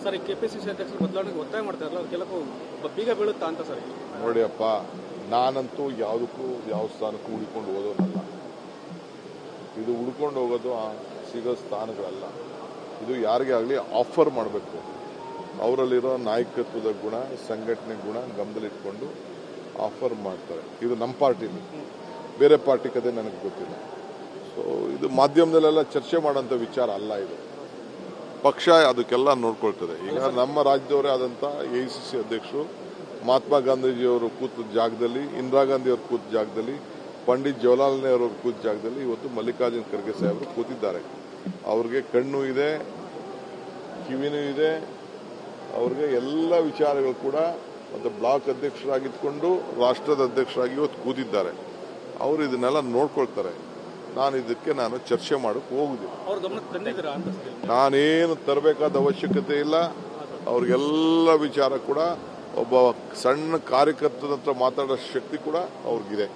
Sir KPCC ಅಧ್ಯಕ್ಷರು ಬದಲಾವಣೆಗೆ ಒತ್ತಾಯ ಮಾಡ್ತಾರಲ್ಲ ಕೆಲವು ಬೀಗ ಬೀಳುತ್ತಾ ಅಂತ ಸರ್. ನೋಡಿಯಪ್ಪ, ನಾನಂತೂ ಯಾವುದಕ್ಕೂ ಯಾವ ಸ್ಥಾನಕ್ಕೂ ಹುಡ್ಕೊಂಡು ಹೋಗೋನಲ್ಲ. ಇದು ಹುಡ್ಕೊಂಡು ಹೋಗೋದು ಸಿಗೋ ಸ್ಥಾನಗಳಲ್ಲ. ಇದು ಯಾರಿಗೇ ಆಗಲಿ ಆಫರ್ ಮಾಡಬೇಕು. ಅವರಲ್ಲಿರೋ ನಾಯಕತ್ವದ ಗುಣ, ಸಂಘಟನೆ ಗುಣ ಗಮನದಲ್ಲಿಟ್ಕೊಂಡು ಆಫರ್ ಮಾಡ್ತಾರೆ. ಇದು ನಮ್ಮ ಪಾರ್ಟಿಲಿ, ಬೇರೆ ಪಾರ್ಟಿ ಕತೆ ನನಗೆ ಗೊತ್ತಿಲ್ಲ. ಸೊ ಇದು ಮಾಧ್ಯಮದಲ್ಲೆಲ್ಲ ಚರ್ಚೆ ಮಾಡೋಂಥ ವಿಚಾರ ಅಲ್ಲ. ಇದು ಪಕ್ಷ ಅದಕ್ಕೆಲ್ಲ ನೋಡ್ಕೊಳ್ತದೆ. ಈಗ ನಮ್ಮ ರಾಜ್ಯದವರೇ ಆದಂಥ AICC ಅಧ್ಯಕ್ಷರು ಮಹಾತ್ಮ ಗಾಂಧೀಜಿಯವರು ಕೂತ ಜಾಗದಲ್ಲಿ, ಇಂದಿರಾ ಗಾಂಧಿ ಅವರು ಕೂತ ಜಾಗದಲ್ಲಿ, ಪಂಡಿತ್ ಜವಾಹರ್ಲಾಲ್ ನೆಹರು ಅವರು ಕೂತ ಜಾಗದಲ್ಲಿ ಇವತ್ತು ಮಲ್ಲಿಕಾರ್ಜುನ್ ಖರ್ಗೆ ಸಾಹೇಬರು ಕೂತಿದ್ದಾರೆ. ಅವ್ರಿಗೆ ಕಣ್ಣು ಇದೆ, ಕಿವಿನೂ ಇದೆ. ಅವ್ರಿಗೆ ಎಲ್ಲ ವಿಚಾರಗಳು ಕೂಡ ಮತ್ತು ಬ್ಲಾಕ್ ಅಧ್ಯಕ್ಷರಾಗಿದ್ಕೊಂಡು ರಾಷ್ಟ್ರದ ಅಧ್ಯಕ್ಷರಾಗಿ ಇವತ್ತು ಕೂತಿದ್ದಾರೆ. ಅವರು ಇದನ್ನೆಲ್ಲ ನೋಡ್ಕೊಳ್ತಾರೆ. ನಾನು ಚರ್ಚೆ ಮಾಡೋಕೆ ಹೋಗುದಿಲ್ಲ. ನಾನೇನು ತರಬೇಕಾದ ಅವಶ್ಯಕತೆ ಇಲ್ಲ. ಅವ್ರಿಗೆಲ್ಲ ವಿಚಾರ ಕೂಡ ಒಬ್ಬ ಸಣ್ಣ ಕಾರ್ಯಕರ್ತನ ಹತ್ರ ಮಾತಾಡೋ ಶಕ್ತಿ ಕೂಡ ಅವ್ರಿಗಿದೆ.